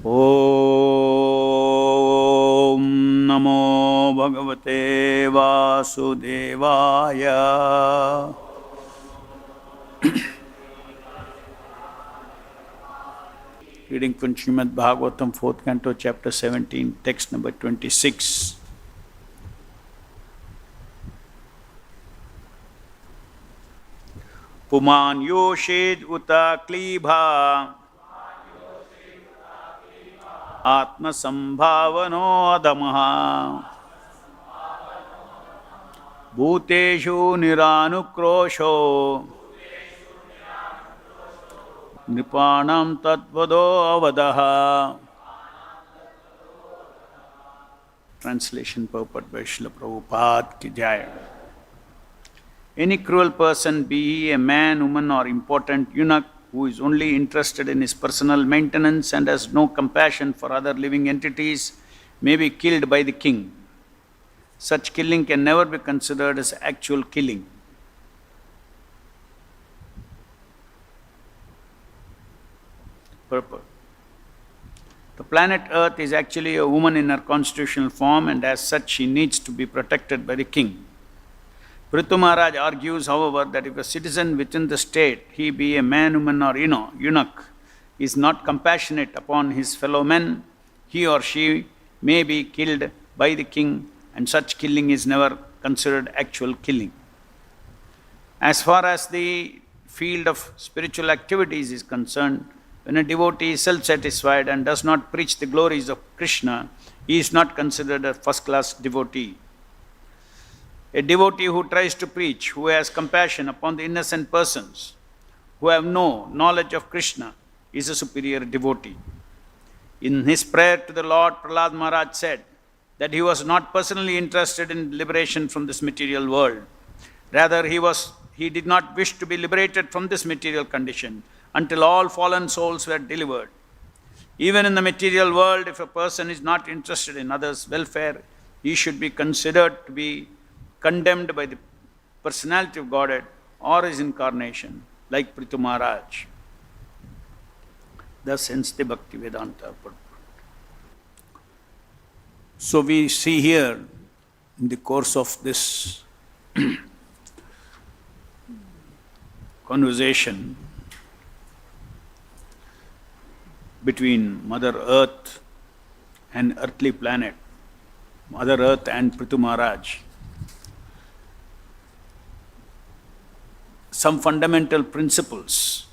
Om Namo Bhagavate Vasudevaya. Reading from Srimad Bhagavatam, 4th Canto, Chapter 17, text number 26. Puman Yoshid Uta Klibha Atma Sambhavano Adamaha Bhuteshu Niranukrosho Nipanam Tatvado Avadaha. Translation purport by Srila Prabhupada ki Jai. Any cruel person, be he a man, woman or important eunuch, who is only interested in his personal maintenance and has no compassion for other living entities, may be killed by the king. Such killing can never be considered as actual killing. Purport. The planet Earth is actually a woman in her constitutional form, and as such she needs to be protected by the king. Prithu Maharaj argues, however, that if a citizen within the state, he be a man, woman or eunuch, is not compassionate upon his fellow men, he or she may be killed by the king, and such killing is never considered actual killing. As far as the field of spiritual activities is concerned, when a devotee is self-satisfied and does not preach the glories of Krishna, he is not considered a first-class devotee. A devotee who tries to preach, who has compassion upon the innocent persons, who have no knowledge of Krishna, is a superior devotee. In his prayer to the Lord, Prahlad Maharaj said that he was not personally interested in liberation from this material world. Rather, he did not wish to be liberated from this material condition until all fallen souls were delivered. Even in the material world, if a person is not interested in others' welfare, he should be considered to be condemned by the personality of Godhead or his incarnation, like Prithu Maharaj. Thus ends the Bhaktivedanta purport. So we see here, in the course of this conversation between Mother Earth and earthly planet, Mother Earth and Prithu Maharaj, some fundamental principles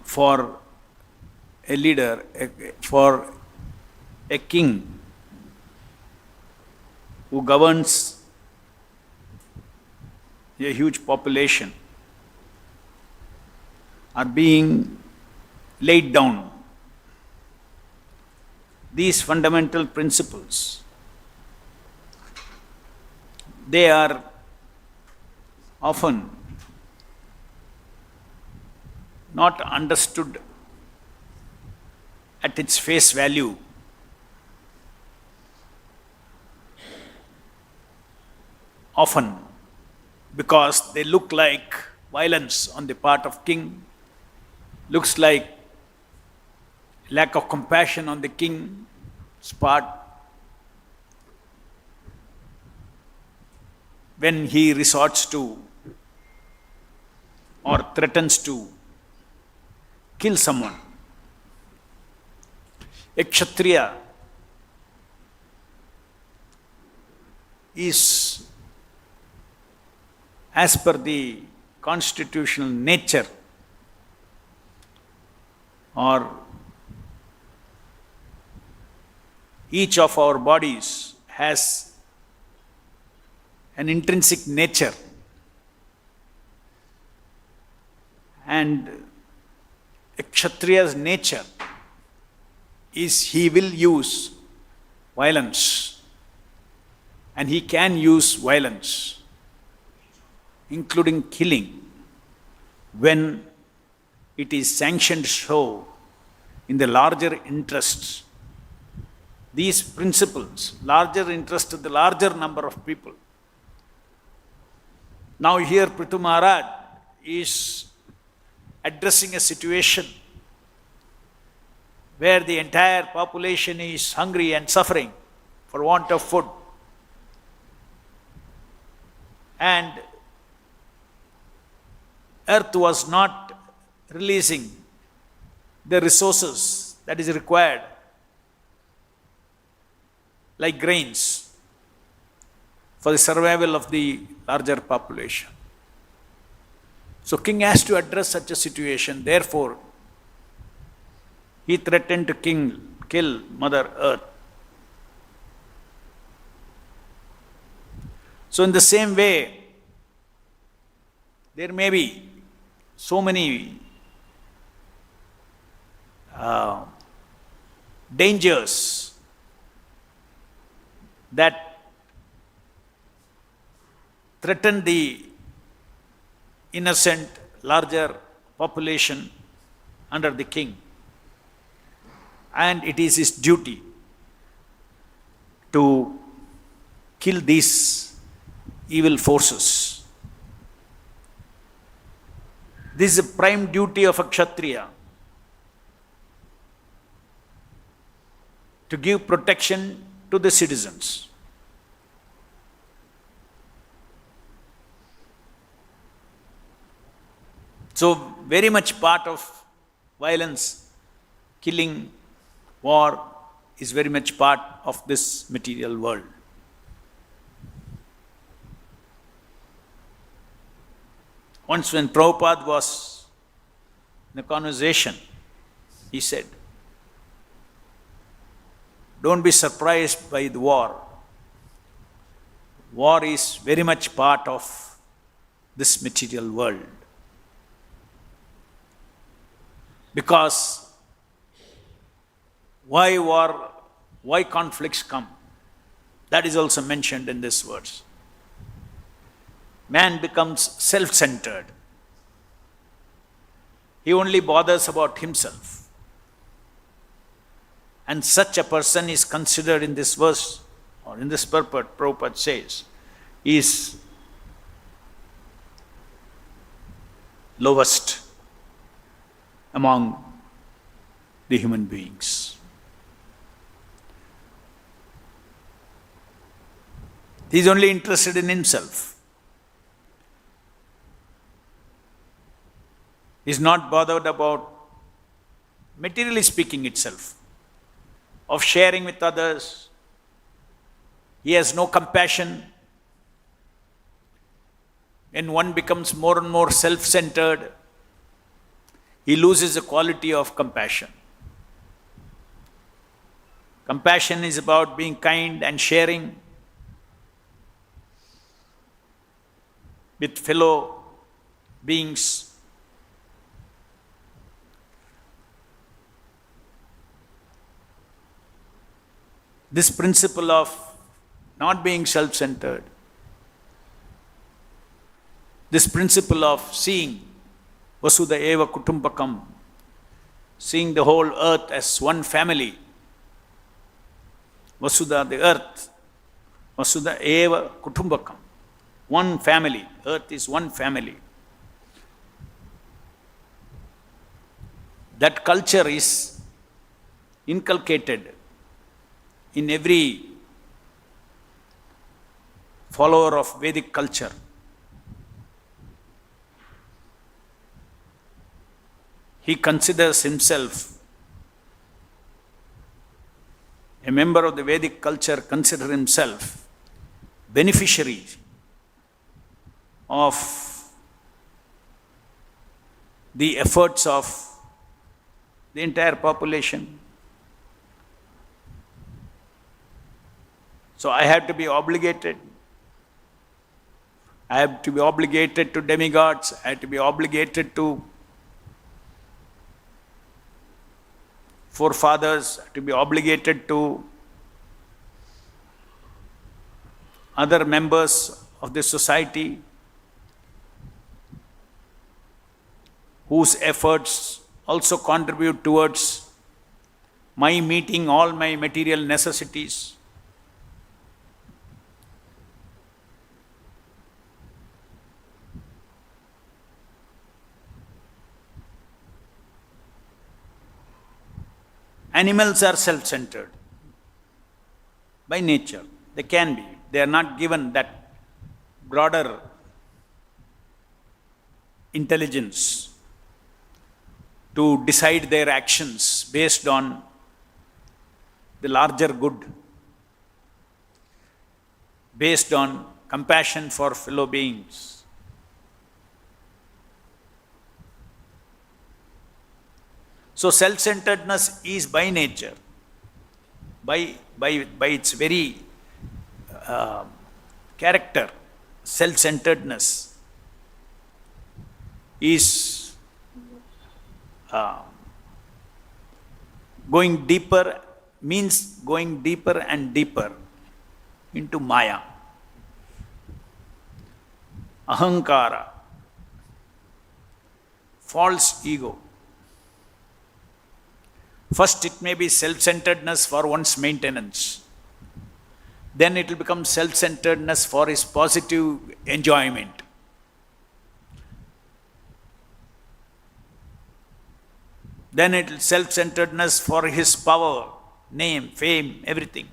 for a leader, for a king who governs a huge population are being laid down. These fundamental principles, they are often not understood at its face value. Often because they look like violence on the part of king, looks like lack of compassion on the king's part, when he resorts to or threatens to kill someone. A Kshatriya is, as per the constitutional nature or each of our bodies has an intrinsic nature, and a Kshatriya's nature is he will use violence, and he can use violence, including killing, when it is sanctioned so in the larger interests. These principles, larger interest of the larger number of people. Now here Prithu Maharaj is addressing a situation where the entire population is hungry and suffering for want of food. And earth was not releasing the resources that is required, like grains, for the survival of the larger population. So king has to address such a situation. Therefore, he threatened to kill Mother Earth. So in the same way, there may be so many dangers that threaten the innocent, larger population under the king. And it is his duty to kill these evil forces. This is a prime duty of a Kshatriya, to give protection to the citizens. So, very much part of violence, killing, war is very much part of this material world. Once when Prabhupada was in a conversation, he said, don't be surprised by the war. War is very much part of this material world. Because why war, why conflicts come? That is also mentioned in this verse. Man becomes self-centered. He only bothers about himself. And such a person is considered in this verse, or in this purport, Prabhupada says, is lowest among the human beings. He is only interested in himself. He is not bothered about, materially speaking, itself, of sharing with others. He has no compassion. When one becomes more and more self-centered, he loses the quality of compassion. Compassion is about being kind and sharing with fellow beings. This principle of not being self-centered, this principle of seeing Vasudha eva kutumbakam, seeing the whole earth as one family, Vasudha, the earth, Vasudha eva kutumbakam, one family, earth is one family. That culture is inculcated in every follower of Vedic culture. He considers himself a member of the Vedic culture, consider himself beneficiary of the efforts of the entire population. So I have to be obligated. I have to be obligated to demigods. I have to be obligated to forefathers, to be obligated to other members of the society whose efforts also contribute towards my meeting all my material necessities. Animals are self-centered by nature. They can be. They are not given that broader intelligence to decide their actions based on the larger good, based on compassion for fellow beings. So self-centeredness is by nature, by its very character, self-centeredness is going deeper, means going deeper and deeper into Maya, ahankara, false ego. First, it may be self-centeredness for one's maintenance. Then it will become self-centeredness for his positive enjoyment. Then it will self-centeredness for his power, name, fame, everything.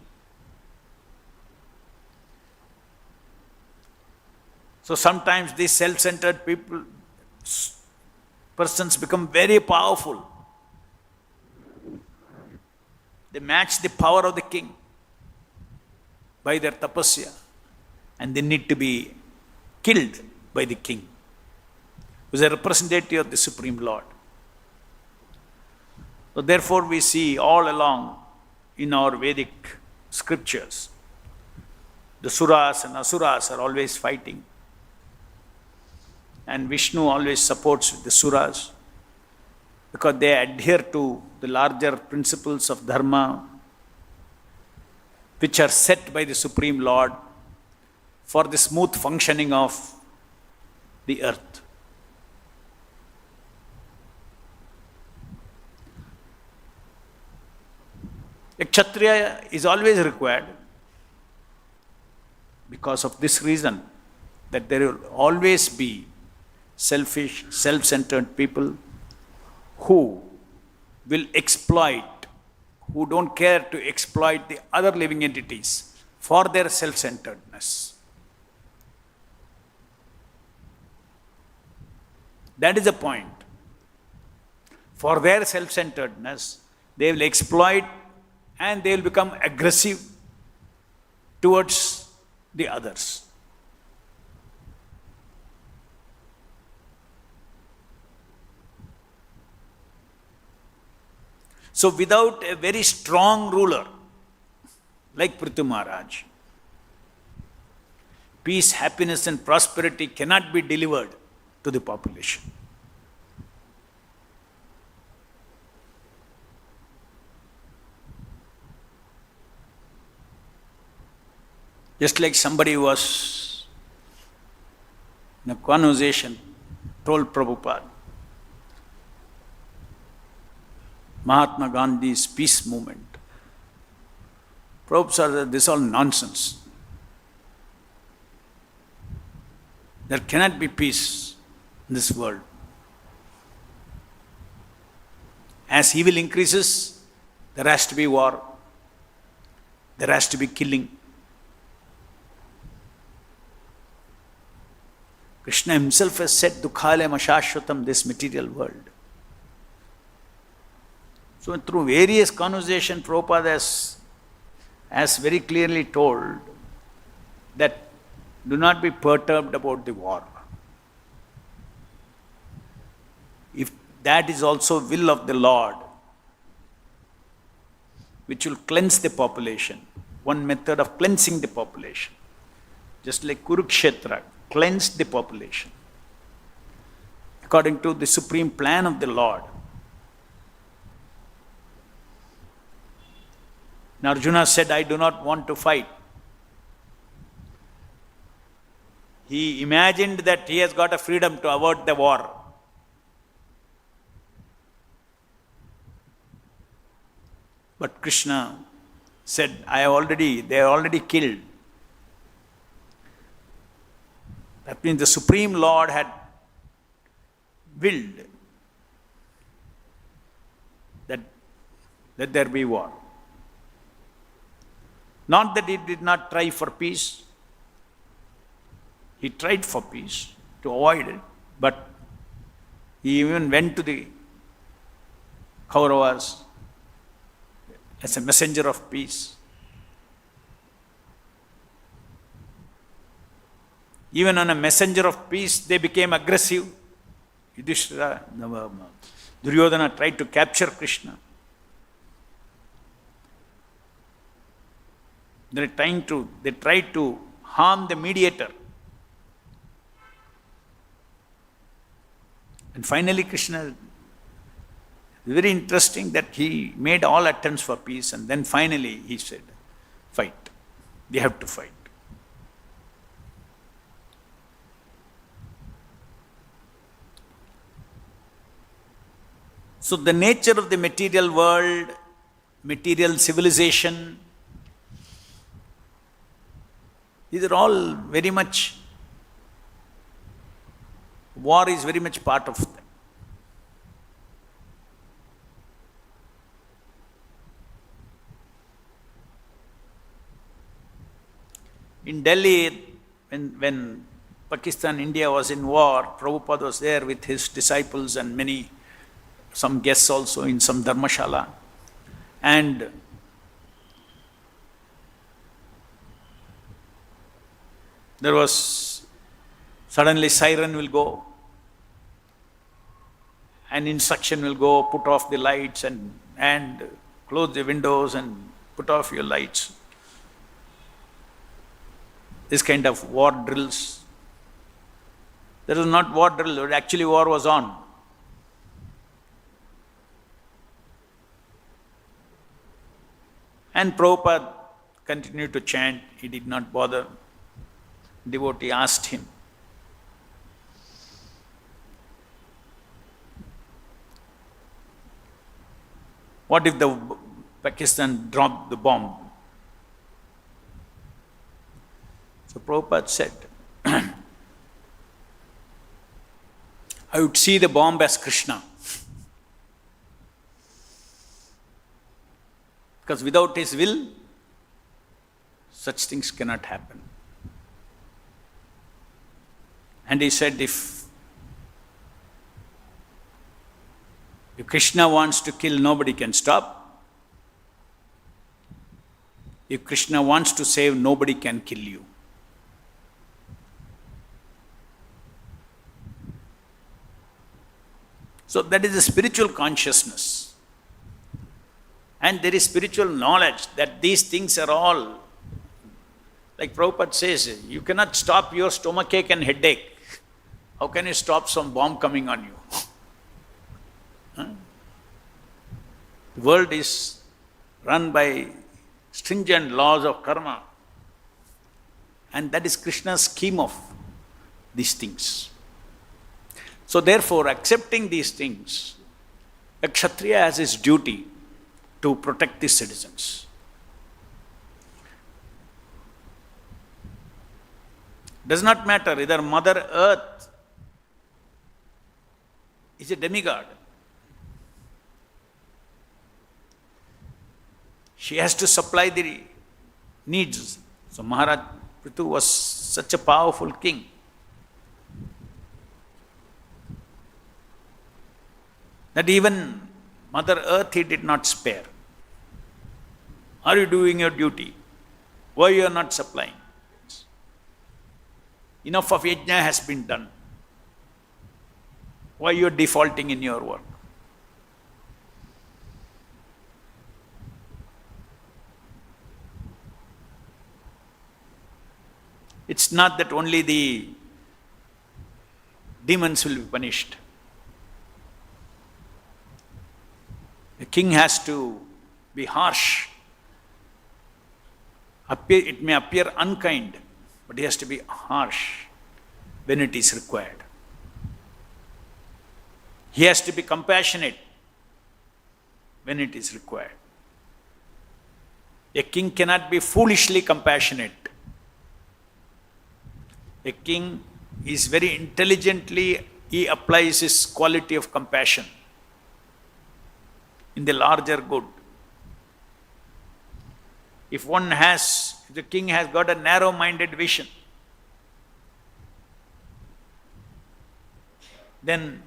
So sometimes these self-centered persons become very powerful. They match the power of the king by their tapasya, and they need to be killed by the king, who is a representative of the Supreme Lord. So therefore we see all along in our Vedic scriptures, the Suras and Asuras are always fighting. And Vishnu always supports the Suras because they adhere to the larger principles of dharma which are set by the Supreme Lord for the smooth functioning of the earth. A Kshatriya is always required because of this reason, that there will always be selfish, self-centered people who will exploit, who don't care to exploit the other living entities for their self-centeredness. That is the point. For their self-centeredness, they will exploit and they will become aggressive towards the others. So without a very strong ruler like Prithu Maharaj, peace, happiness and prosperity cannot be delivered to the population. Just like somebody was in a conversation told Prabhupada, Mahatma Gandhi's peace movement. Prabhupada said, this is all nonsense. There cannot be peace in this world. As evil increases, there has to be war. There has to be killing. Krishna himself has said, Dukhalem ashashvatam, this material world. So through various conversations, Prabhupada has very clearly told that do not be perturbed about the war. If that is also will of the Lord, which will cleanse the population, one method of cleansing the population, just like Kurukshetra cleansed the population, according to the supreme plan of the Lord. Now Arjuna said, I do not want to fight. He imagined that he has got a freedom to avert the war. But Krishna said, they are already killed. That means the Supreme Lord had willed that let there be war. Not that he did not try for peace. He tried for peace, to avoid it, but he even went to the Kauravas as a messenger of peace. Even on a messenger of peace, they became aggressive. Yudhishthira, Duryodhana tried to capture Krishna. They tried to harm the mediator. And finally Krishna, very interesting that he made all attempts for peace, and then finally he said, fight. They have to fight. So the nature of the material world, material civilization, these are all very much, war is very much part of them. In Delhi, when Pakistan, India was in war, Prabhupada was there with his disciples and some guests also in some dharmashala. And there was, suddenly siren will go, an instruction will go, put off the lights and close the windows and put off your lights. This kind of war drills. That was not war drill, actually war was on. And Prabhupada continued to chant, he did not bother. Devotee asked him, what if the Pakistan dropped the bomb? So Prabhupada said, I would see the bomb as Krishna. Because without his will, such things cannot happen. And he said, if Krishna wants to kill, nobody can stop. If Krishna wants to save, nobody can kill you. So that is a spiritual consciousness. And there is spiritual knowledge that these things are all, like Prabhupada says, you cannot stop your stomachache and headache. How can you stop some bomb coming on you? The world is run by stringent laws of karma. And that is Krishna's scheme of these things. So therefore, accepting these things, a Kshatriya has his duty to protect the citizens. Does not matter whether Mother Earth is a demigod. She has to supply the needs. So Maharaj Prithu was such a powerful king. That even Mother Earth he did not spare. Are you doing your duty? Why you are not supplying? Enough of yajna has been done. Why you are defaulting in your work? It's not that only the demons will be punished. The king has to be harsh. It may appear unkind, but he has to be harsh when it is required. He has to be compassionate when it is required. A king cannot be foolishly compassionate. A king is very intelligently, he applies his quality of compassion in the larger good. If the king has got a narrow-minded vision, then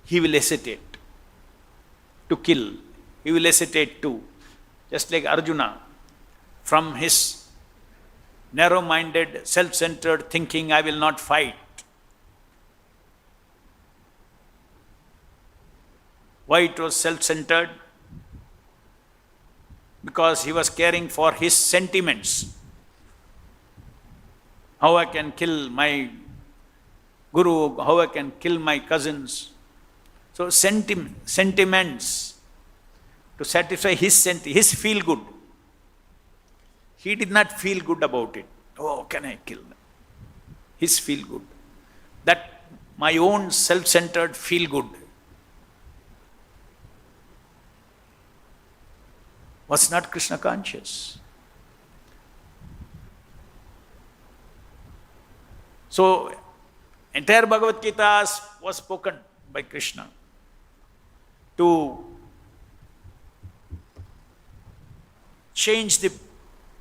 he will hesitate to kill. He will hesitate to. Just like Arjuna, from his narrow-minded, self-centered thinking, I will not fight. Why it was self-centered? Because he was caring for his sentiments. How I can kill my guru, how I can kill my cousins. So sentiments to satisfy his feel good. He did not feel good about it. Oh, can I kill them? His feel good. That my own self-centered feel good was not Krishna conscious. So, entire Bhagavad Gita was spoken by Krishna to change the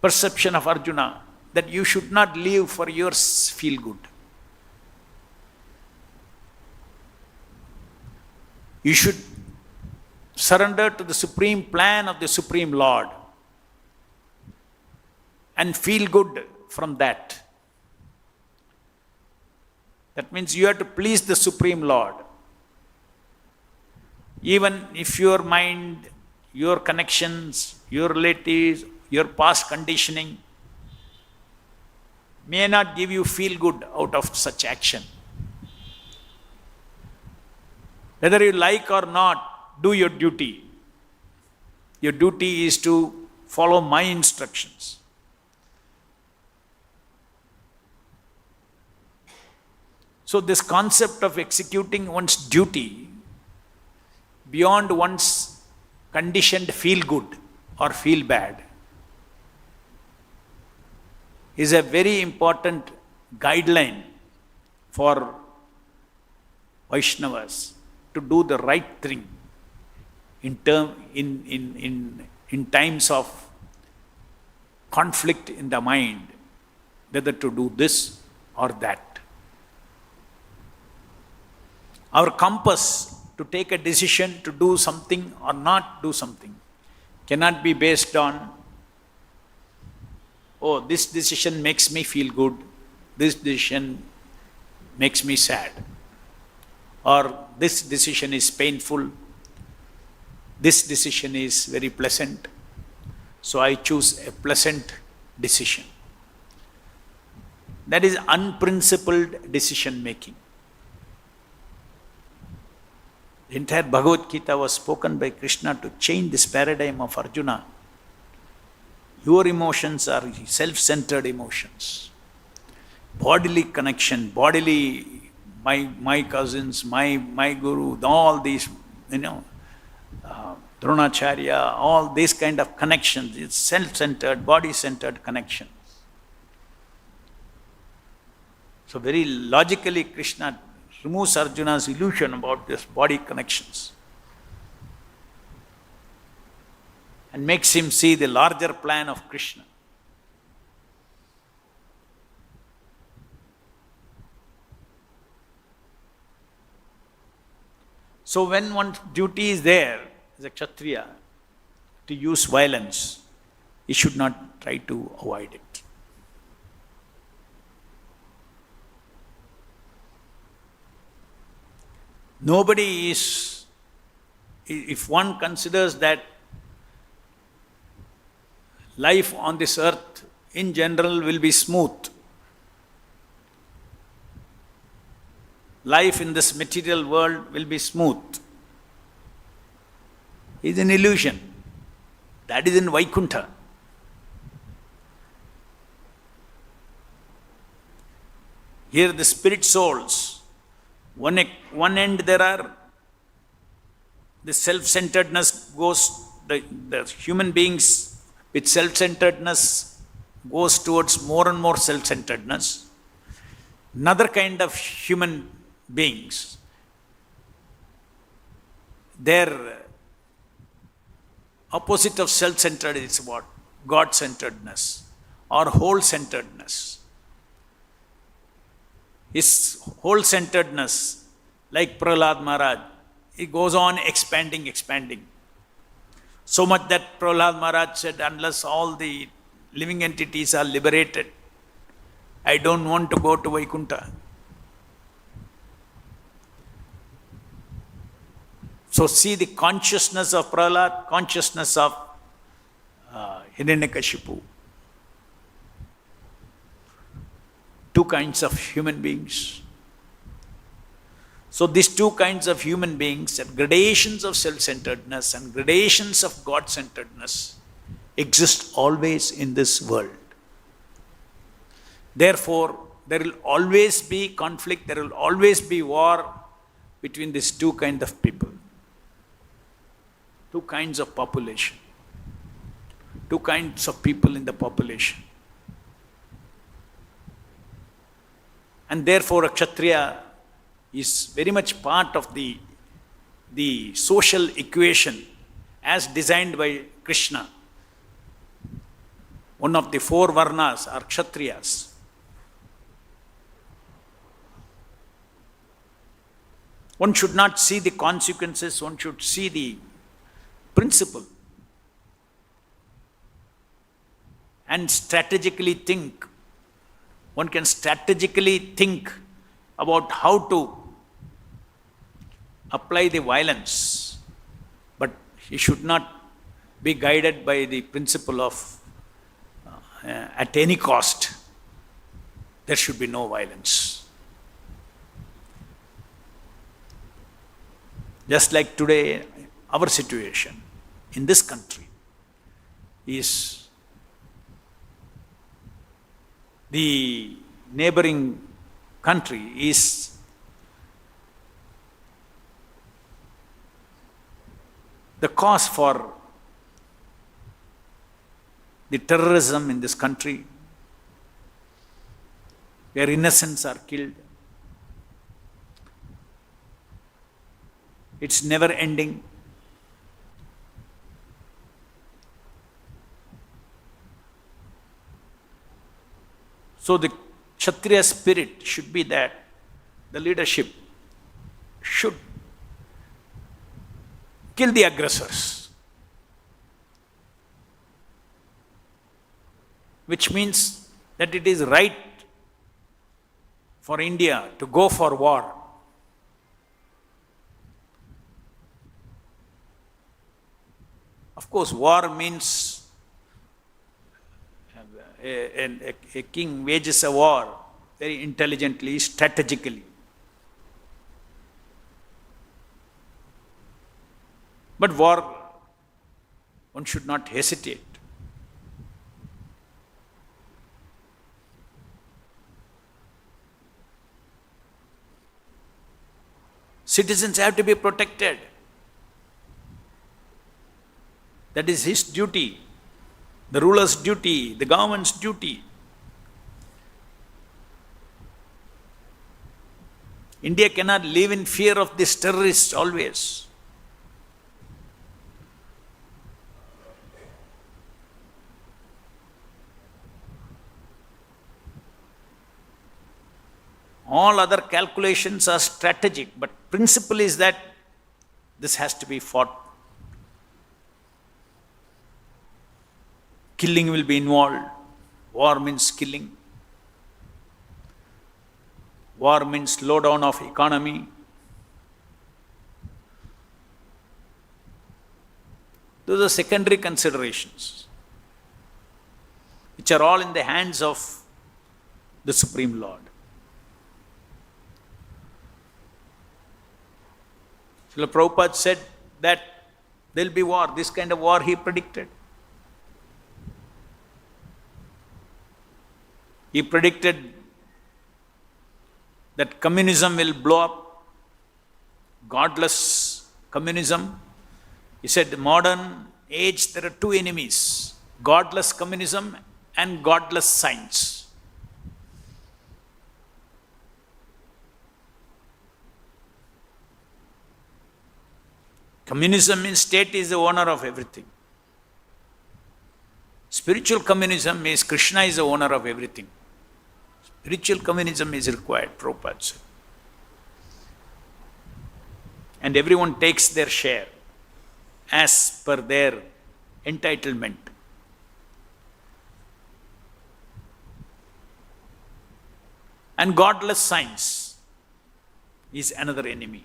perception of Arjuna that you should not live for your feel good. You should surrender to the supreme plan of the Supreme Lord and feel good from that. That means you have to please the Supreme Lord. Even if your mind, your connections, your relatives, your past conditioning may not give you feel good out of such action. Whether you like or not, do your duty. Your duty is to follow my instructions. So this concept of executing one's duty beyond one's conditioned feel good or feel bad is a very important guideline for Vaishnavas to do the right thing in times of conflict in the mind, whether to do this or that. Our compass to take a decision to do something or not do something cannot be based on, oh, this decision makes me feel good, this decision makes me sad, or this decision is painful, this decision is very pleasant, so I choose a pleasant decision. That is unprincipled decision making. The entire Bhagavad Gita was spoken by Krishna to change this paradigm of Arjuna. Your emotions are self-centered emotions. Bodily connection, my cousins, my guru, all these, Dronacharya, all these kind of connections, it's self-centered, body-centered connections. So very logically Krishna removes Arjuna's illusion about this body connections and makes him see the larger plan of Krishna. So when one's duty is there as a Kshatriya to use violence, he should not try to avoid it. Nobody is, if one considers that life on this earth in general will be smooth, life in this material world will be smooth, is an illusion. That is in Vaikuntha. Here the spirit souls, one end there are the self-centeredness goes, the human beings with self-centeredness goes towards more and more self-centeredness. Another kind of human beings, their opposite of self-centered is what? God-centeredness or whole-centeredness. His whole-centeredness, like Prahlad Maharaj, he goes on expanding. So much that Prahlad Maharaj said, unless all the living entities are liberated, I don't want to go to Vaikuntha. So see the consciousness of Prahlad, consciousness of Hiranyakashipu. Two kinds of human beings. So these two kinds of human beings, and gradations of self-centeredness and gradations of God-centeredness, exist always in this world. Therefore, there will always be conflict, there will always be war between these two kinds of people. Two kinds of population. Two kinds of people in the population. And therefore a Kshatriya is very much part of the social equation as designed by Krishna. One of the four varnas are Kshatriyas. One should not see the consequences, one should see the principle and strategically think. One can strategically think about how to apply the violence, but he should not be guided by the principle of at any cost there should be no violence. Just like today, our situation in this country is the neighboring country is the cause for the terrorism in this country, where innocents are killed. It's never ending. So the Kshatriya spirit should be that the leadership should kill the aggressors, which means that it is right for India to go for war. Of course, war means a king wages a war very intelligently, strategically. But war, one should not hesitate. Citizens have to be protected. That is his duty, the ruler's duty, the government's duty. India cannot live in fear of these terrorists always. All other calculations are strategic, but principle is that this has to be fought. Killing will be involved. War means killing. War means slowdown of economy. Those are secondary considerations, which are all in the hands of the Supreme Lord. Srila Prabhupada said that there will be war. This kind of war he predicted. He predicted that communism will blow up, godless communism. He said, the modern age, there are two enemies, godless communism and godless science. Communism means state is the owner of everything. Spiritual communism is Krishna is the owner of everything. Spiritual communism is required, Prabhupada said. And everyone takes their share as per their entitlement. And godless science is another enemy.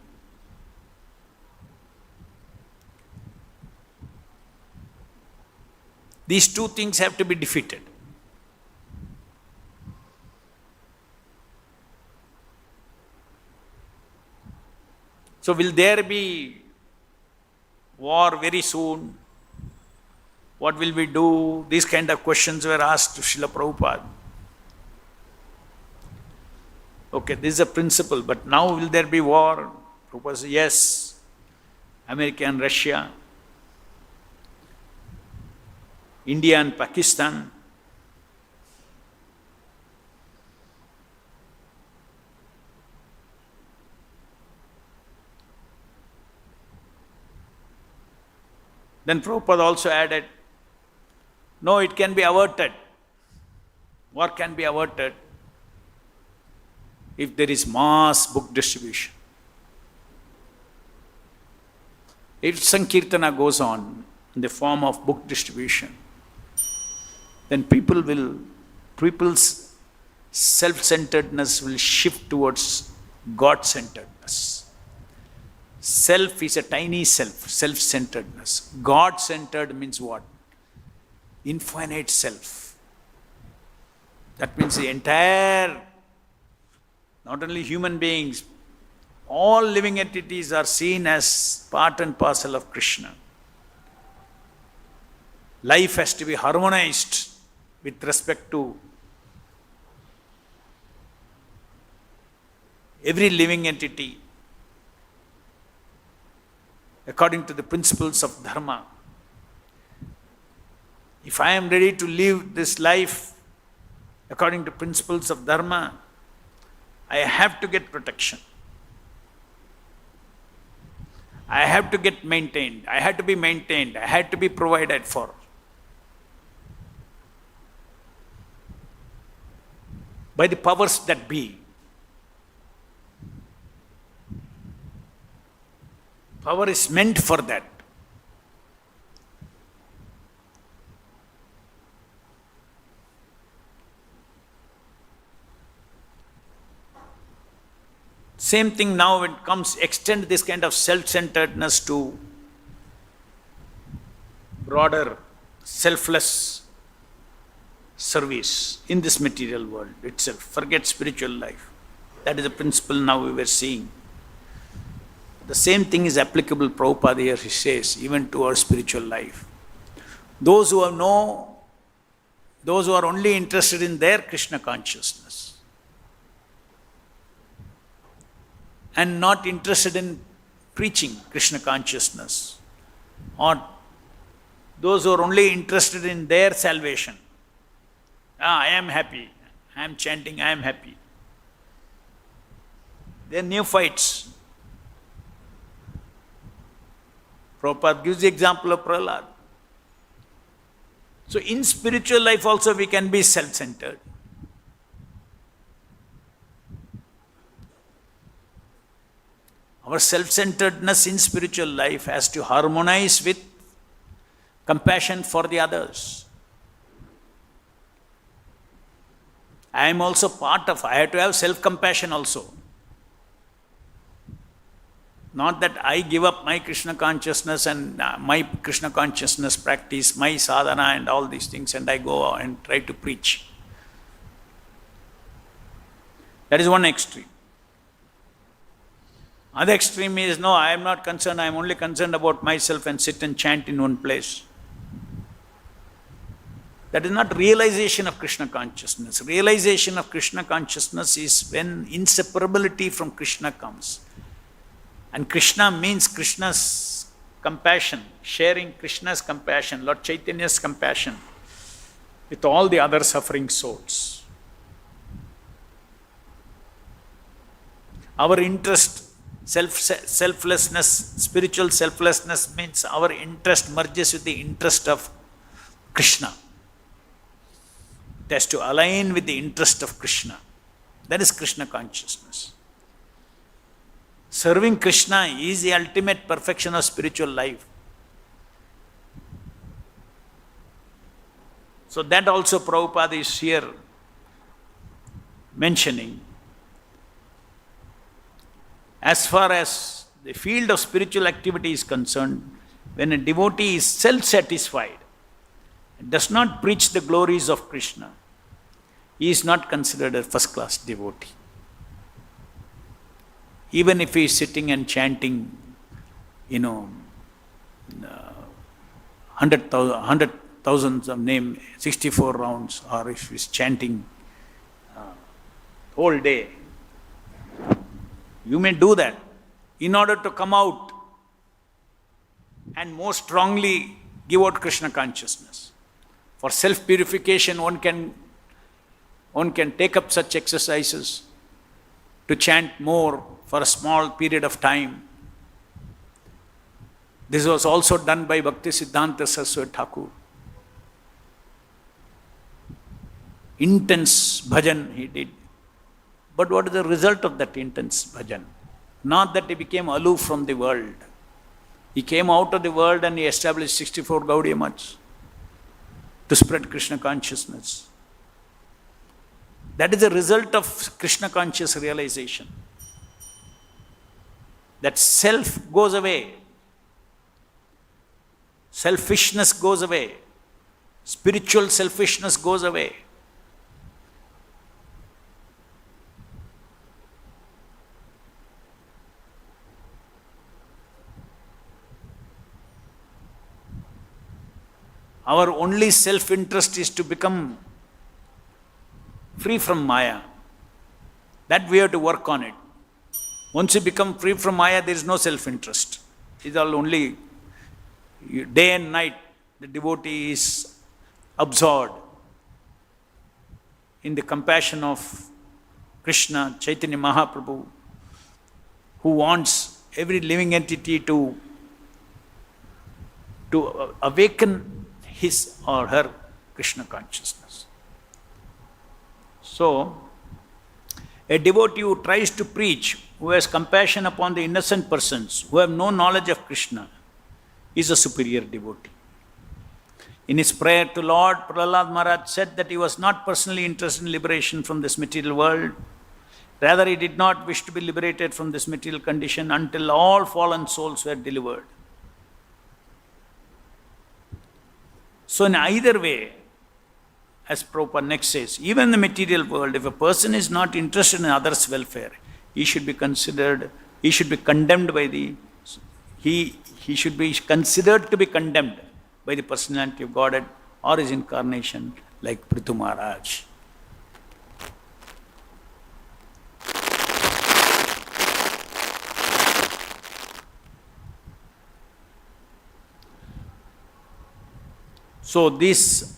These two things have to be defeated. So will there be war very soon? What will we do? These kind of questions were asked to Srila Prabhupada. Okay, this is a principle, but now will there be war? Prabhupada said, yes. America and Russia, India and Pakistan. Then Prabhupada also added, no, it can be averted. War can be averted if there is mass book distribution. If Sankirtana goes on in the form of book distribution, then people's self-centeredness will shift towards God-centeredness. Self is a tiny self, self-centeredness. God-centered means what? Infinite self. That means the entire, not only human beings, all living entities are seen as part and parcel of Krishna. Life has to be harmonized with respect to every living entity according to the principles of dharma. If I am ready to live this life according to principles of dharma, I have to get protection. I have to get maintained. I have to be maintained. I had to be provided for. By the powers that be. Power is meant for that. Same thing now when it comes, extend this kind of self-centeredness to broader, selfless service in this material world itself. Forget spiritual life. That is the principle now we were seeing. The same thing is applicable, Prabhupada here he says, even to our spiritual life. Those who are only interested in their Krishna consciousness and not interested in preaching Krishna consciousness, or those who are only interested in their salvation. I am happy, I am chanting, I am happy. They are neophytes. Prabhupada gives the example of Prahlad. So in spiritual life also we can be self-centered. Our self-centeredness in spiritual life has to harmonize with compassion for the others. I am also part of, I have to have self-compassion also. Not that I give up my Krishna consciousness and my Krishna consciousness practice, my sadhana and all these things, and I go and try to preach. That is one extreme. Other extreme is, no, I am not concerned, I am only concerned about myself and sit and chant in one place. That is not realization of Krishna consciousness. Realization of Krishna consciousness is when inseparability from Krishna comes. And Krishna means Krishna's compassion, sharing Krishna's compassion, Lord Chaitanya's compassion with all the other suffering souls. Our interest, selflessness, spiritual selflessness means our interest merges with the interest of Krishna. It has to align with the interest of Krishna. That is Krishna consciousness. Serving Krishna is the ultimate perfection of spiritual life. So that also Prabhupada is here mentioning. As far as the field of spiritual activity is concerned, when a devotee is self-satisfied, does not preach the glories of Krishna, he is not considered a first-class devotee. Even if he is sitting and chanting, 100,000 of name, 64 rounds, or if he is chanting whole day, you may do that in order to come out and more strongly give out Krishna consciousness. For self-purification, one can take up such exercises to chant more for a small period of time. This was also done by Bhaktivedanta Saraswati Thakur. Intense bhajan he did. But what is the result of that intense bhajan? Not that he became aloof from the world. He came out of the world and he established 64 Gaudiya Maths to spread Krishna consciousness. That is the result of Krishna conscious realization. That self goes away. Selfishness goes away. Spiritual selfishness goes away. Our only self-interest is to become free from Maya. That we have to work on it. Once you become free from Maya, there is no self-interest. It's all only day and night the devotee is absorbed in the compassion of Krishna, Chaitanya Mahaprabhu, who wants every living entity to awaken his or her Krishna consciousness. So, a devotee who tries to preach, who has compassion upon the innocent persons, who have no knowledge of Krishna, is a superior devotee. In his prayer to Lord, Prahlad Maharaj said that he was not personally interested in liberation from this material world. Rather, he did not wish to be liberated from this material condition until all fallen souls were delivered. So in either way, as Prabhupada next says, even in the material world, if a person is not interested in others' welfare, he should be condemned by he should be considered to be condemned by the personality of Godhead or his incarnation, like Prithu Maharaj. So this,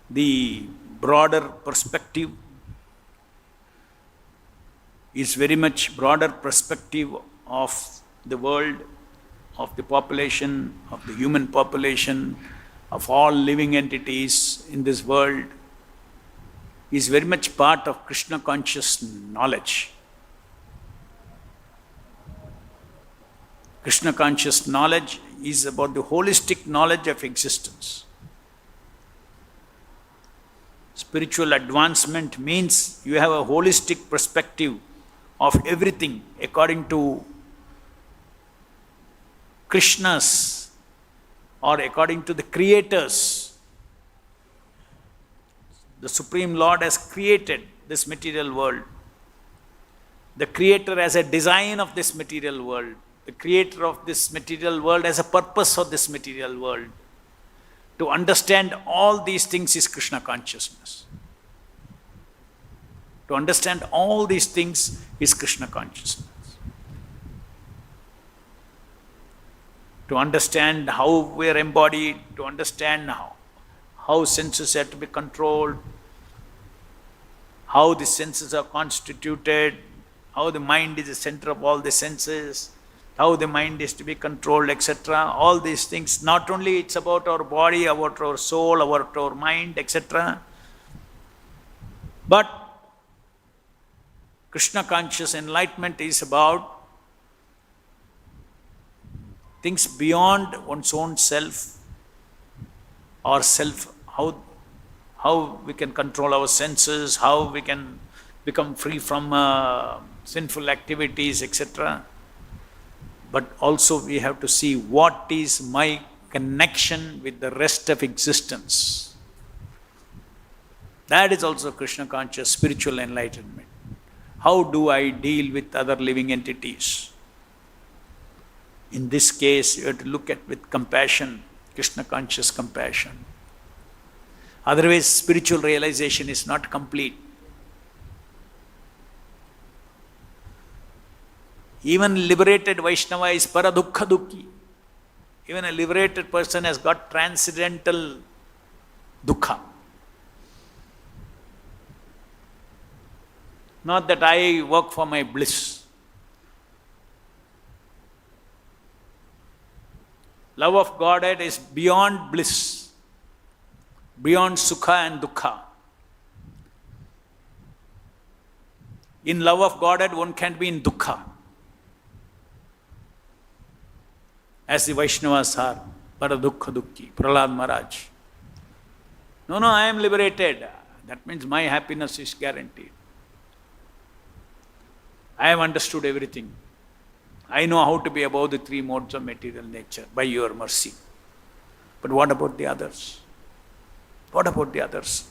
the broader perspective is very much broader perspective of the world, of the population, of the human population, of all living entities in this world, is very much part of Krishna conscious knowledge. Krishna conscious knowledge is about the holistic knowledge of existence. Spiritual advancement means you have a holistic perspective of everything according to Krishna's or according to the creators. The Supreme Lord has created this material world. The Creator has a design of this material world. The creator of this material world has a purpose for this material world. To understand all these things is Krishna consciousness. To understand all these things is Krishna consciousness. To understand how we are embodied, to understand how senses have to be controlled, how the senses are constituted, how the mind is the center of all the senses, how the mind is to be controlled, etc. All these things, not only it's about our body, about our soul, about our mind, etc. But Krishna conscious enlightenment is about things beyond one's own self or self, how we can control our senses, how we can become free from sinful activities, etc. But also we have to see what is my connection with the rest of existence. That is also Krishna conscious spiritual enlightenment. How do I deal with other living entities? In this case, you have to look at with compassion, Krishna conscious compassion. Otherwise, spiritual realization is not complete. Even liberated Vaishnava is paradukha dukhi. Even a liberated person has got transcendental dukkha. Not that I work for my bliss. Love of Godhead is beyond bliss, beyond sukha and dukkha. In love of Godhead, one can't be in dukkha. As the Vaishnavas are, paradukha dukhi, Prahlad Maharaj. No, I am liberated. That means my happiness is guaranteed. I have understood everything. I know how to be above the three modes of material nature by your mercy. But what about the others? What about the others?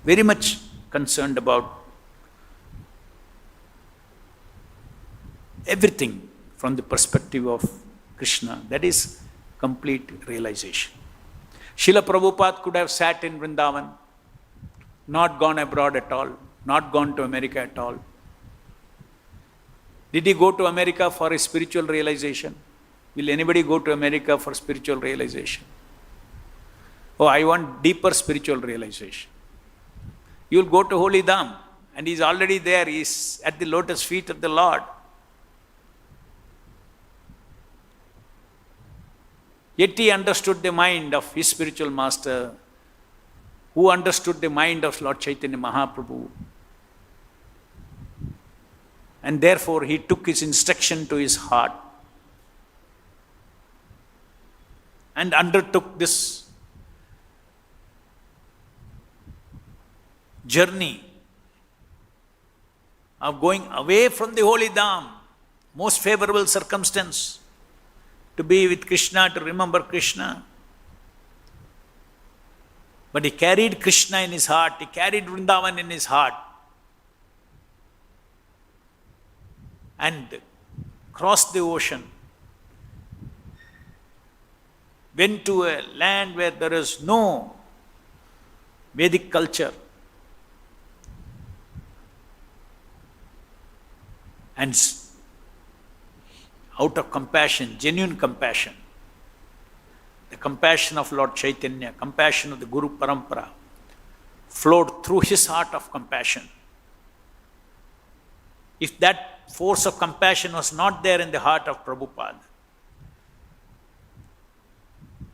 Very much concerned about everything from the perspective of Krishna. That is complete realization. Srila Prabhupada could have sat in Vrindavan, not gone abroad at all, not gone to America at all. Did he go to America for a spiritual realization? Will anybody go to America for spiritual realization? Oh, I want deeper spiritual realization. You will go to Holy Dham, and he is already there. He is at the lotus feet of the Lord. Yet he understood the mind of his spiritual master, who understood the mind of Lord Chaitanya Mahaprabhu. And therefore he took his instruction to his heart and undertook this journey of going away from the holy Dham, most favorable circumstance, to be with Krishna, to remember Krishna. But he carried Krishna in his heart, he carried Vrindavan in his heart, and crossed the ocean, went to a land where there is no Vedic culture, and out of compassion, genuine compassion, the compassion of Lord Chaitanya, compassion of the Guru Parampara, flowed through his heart of compassion. If that force of compassion was not there in the heart of Prabhupada,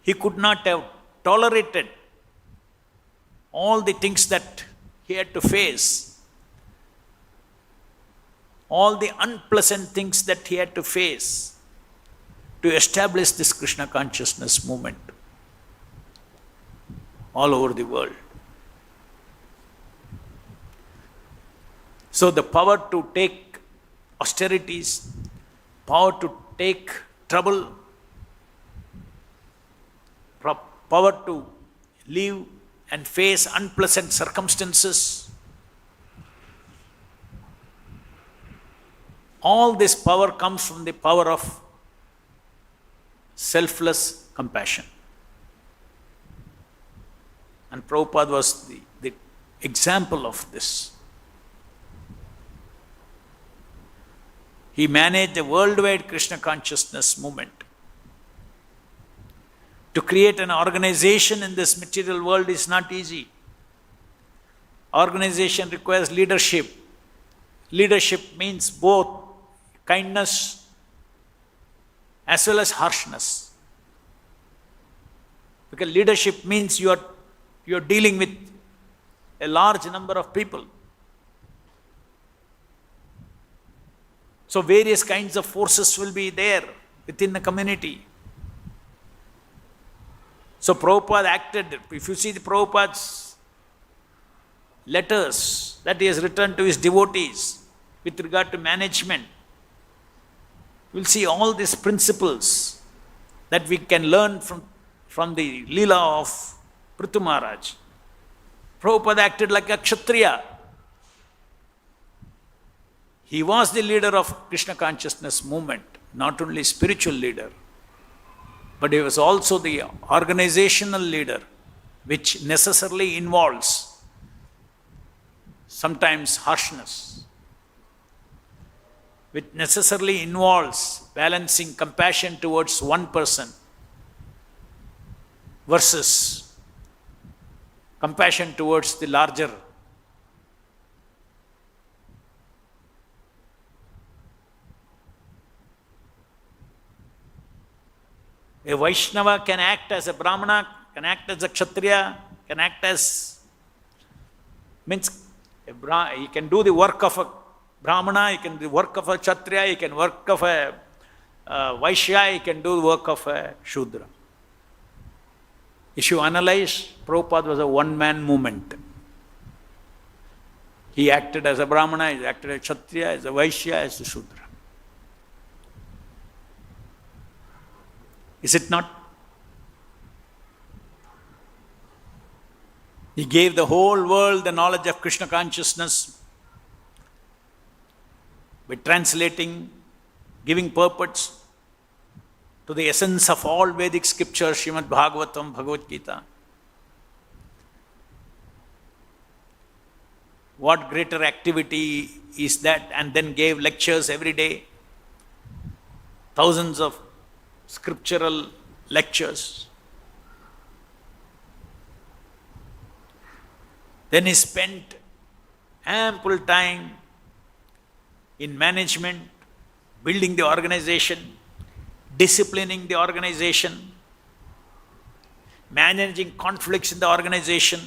he could not have tolerated all the things that he had to face, all the unpleasant things that he had to face to establish this Krishna consciousness movement all over the world. So the power to take austerities, power to take trouble, power to live and face unpleasant circumstances, all this power comes from the power of selfless compassion. And Prabhupada was the example of this. He managed a worldwide Krishna consciousness movement. To create an organization in this material world is not easy. Organization requires leadership. Leadership means both kindness as well as harshness. Because leadership means you are dealing with a large number of people. So various kinds of forces will be there within the community. So Prabhupada acted, if you see the Prabhupada's letters that he has written to his devotees with regard to management, you will see all these principles that we can learn from the Leela of Prithu Maharaj. Prabhupada acted like a Kshatriya. He was the leader of Krishna consciousness movement, not only spiritual leader, but he was also the organizational leader, which necessarily involves sometimes harshness, which necessarily involves balancing compassion towards one person versus compassion towards the larger. A Vaishnava can act as a Brahmana, can act as a Kshatriya, can act as, means he can do the work of a Brahmana, he can do the work of a Kshatriya, he can work of a Vaishya, he can do the work of a Shudra. If you analyze, Prabhupada was a one-man movement. He acted as a Brahmana, he acted as a Kshatriya, as a Vaishya, as a Shudra. Is it not? He gave the whole world the knowledge of Krishna consciousness by translating, giving purpose to the essence of all Vedic scriptures, Srimad Bhagavatam, Bhagavad Gita. What greater activity is that? And then gave lectures every day, thousands of scriptural lectures. Then he spent ample time in management, building the organization, disciplining the organization, managing conflicts in the organization.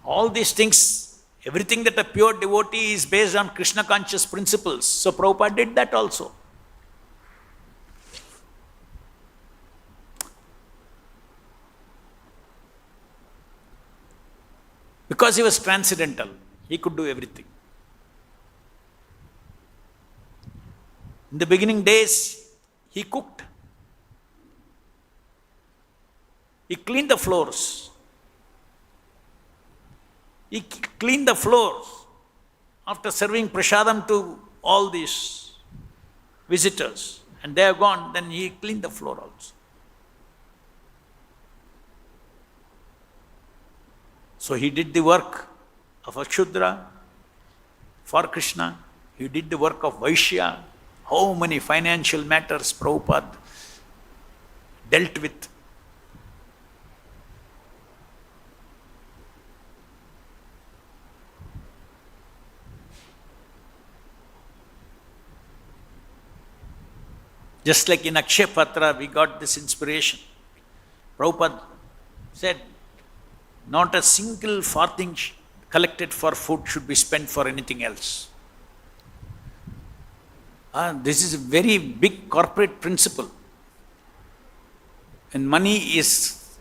All these things, everything that a pure devotee is based on Krishna conscious principles. So Prabhupada did that also. Because he was transcendental, he could do everything. In the beginning days, he cooked. He cleaned the floors. He cleaned the floors after serving prasadam to all these visitors. And they are gone, then he cleaned the floor also. So he did the work of a Shudra for Krishna. He did the work of Vaishya. How many financial matters Prabhupada dealt with. Just like in Akshaya Patra, we got this inspiration. Prabhupada said, not a single farthing collected for food should be spent for anything else. This is a very big corporate principle. When money is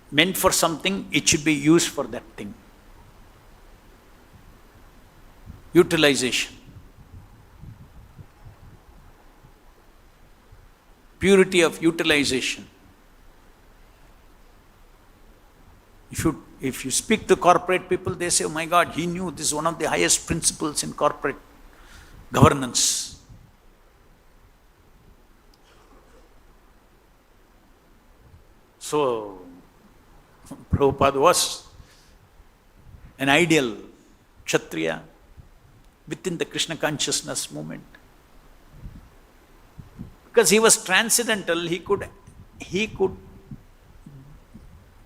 meant for something, it should be used for that thing. Utilization. Purity of utilization. If you speak to corporate people, they say, oh my God, he knew this is one of the highest principles in corporate governance. So, Prabhupada was an ideal Kshatriya within the Krishna consciousness movement. Because he was transcendental, he could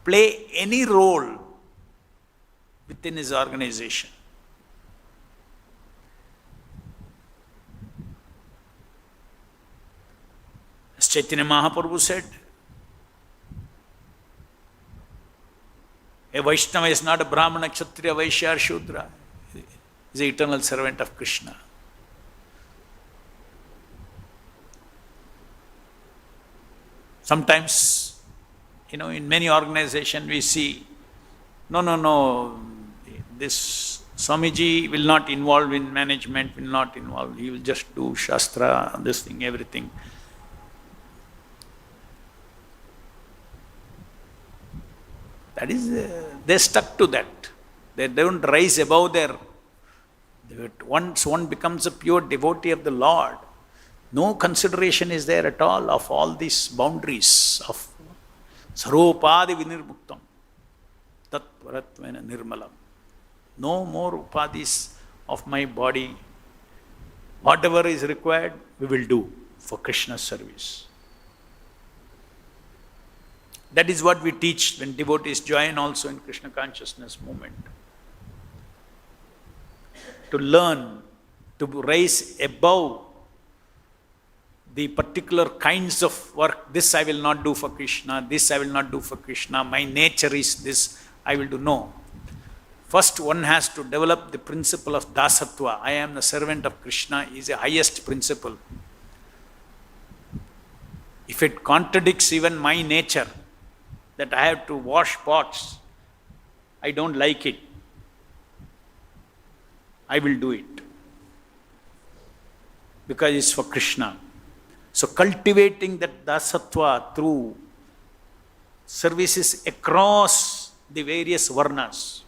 play any role within his organization. As Chaitanya Mahaprabhu said, A Vaishnava is not a Brahmana, Kshatriya, Vaishya or Shudra. He is the eternal servant of Krishna. Sometimes, in many organizations we see, no, this Swamiji will not involve in management, will not involve, he will just do Shastra, this thing, everything. That is, they stuck to that. They don't rise above their. Once one becomes a pure devotee of the Lord, no consideration is there at all these boundaries of sarvopadi vinirmuktam tat paratvena nirmalam. No more upadis of my body. Whatever is required, we will do for Krishna's service. That is what we teach when devotees join also in Krishna consciousness movement. To learn, to rise above the particular kinds of work. This I will not do for Krishna, this I will not do for Krishna, my nature is this, I will do. No. First one has to develop the principle of Dasatva. I am the servant of Krishna is the highest principle. If it contradicts even my nature, that I have to wash pots, I don't like it, I will do it. Because it's for Krishna. So cultivating that Dasatva through services across the various varnas.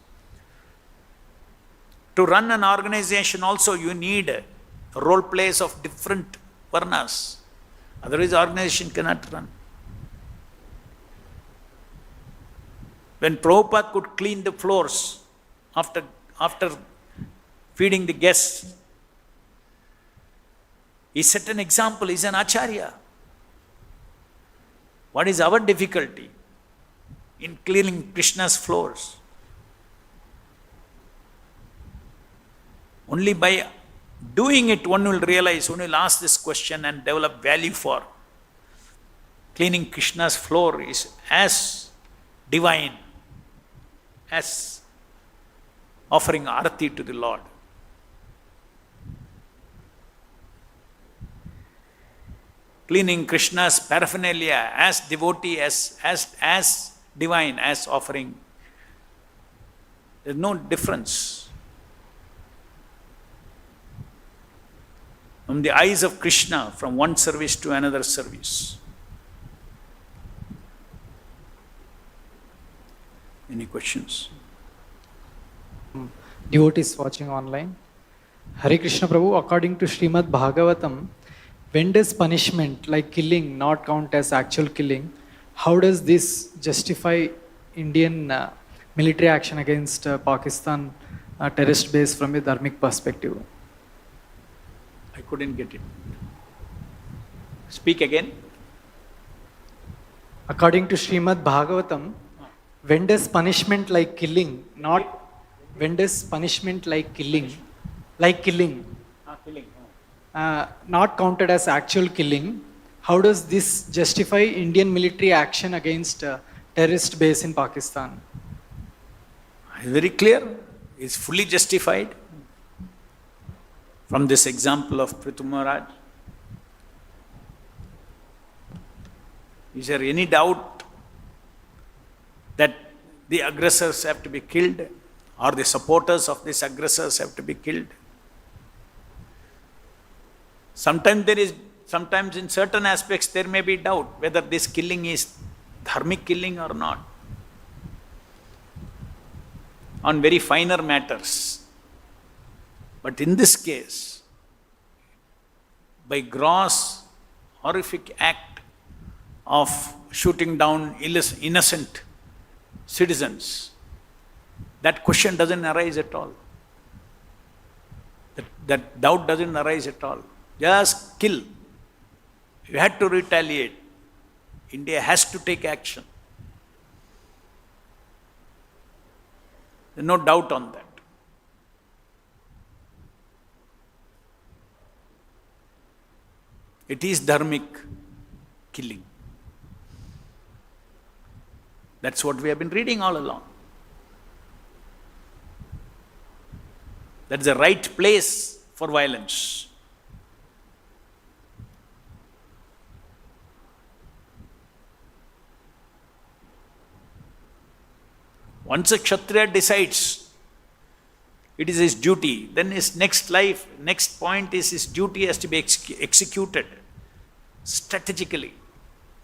To run an organization also you need role plays of different varnas. Otherwise the organization cannot run. When Prabhupada could clean the floors after feeding the guests, he set an example, he is an acharya. What is our difficulty in cleaning Krishna's floors? Only by doing it one will realize, one will ask this question and develop value for. Cleaning Krishna's floor is as divine as offering arati to the Lord. Cleaning Krishna's paraphernalia as devotee, as divine as offering. There is no difference. From the eyes of Krishna, from one service to another service. Any questions? Devotees watching online. Hare Krishna Prabhu, according to Srimad Bhagavatam, when does punishment like killing not count as actual killing? How does this justify Indian military action against Pakistan terrorist base from a dharmic perspective? I couldn't get it. Speak again. According to Srimad Bhagavatam, when does punishment like killing not counted as actual killing? How does this justify Indian military action against terrorist base in Pakistan? It's very clear. It's fully justified. From this example of Prithu Maharaj, is there any doubt that the aggressors have to be killed or the supporters of these aggressors have to be killed? Sometimes in certain aspects there may be doubt whether this killing is dharmic killing or not. On very finer matters. But in this case, by gross, horrific act of shooting down innocent citizens, that question doesn't arise at all. That doubt doesn't arise at all. Just kill. You had to retaliate. India has to take action. There's no doubt on that. It is dharmic killing. That's what we have been reading all along. That is the right place for violence. Once a Kshatriya decides it is his duty, then his next point is his duty has to be executed strategically.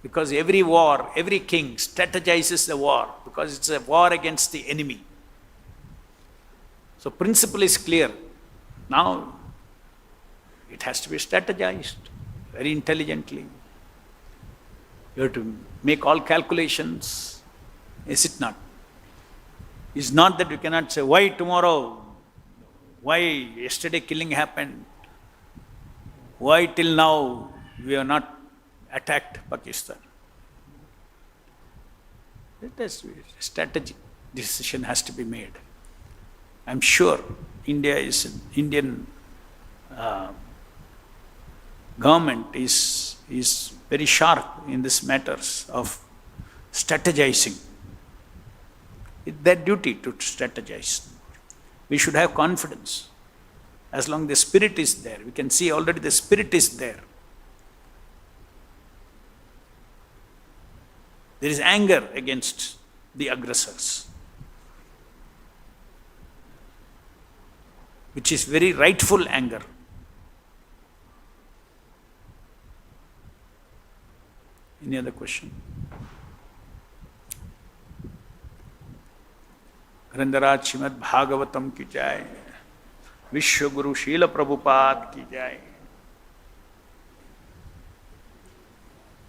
Because every war, every king strategizes the war because it's a war against the enemy. So principle is clear. Now it has to be strategized very intelligently. You have to make all calculations. Is it not? It's not that you cannot say, why tomorrow? Why yesterday killing happened? Why till now we have not attacked Pakistan? Strategic decision has to be made. I'm sure Indian government is very sharp in these matters of strategizing. It's their duty to strategize. We should have confidence. As long as the spirit is there, we can see already the spirit is there. There is anger against the aggressors, which is very rightful anger. Any other question? ग्रंथराज Shrimad Bhagavatam की जय, विश्व गुरु शील प्रभुपाद की जय।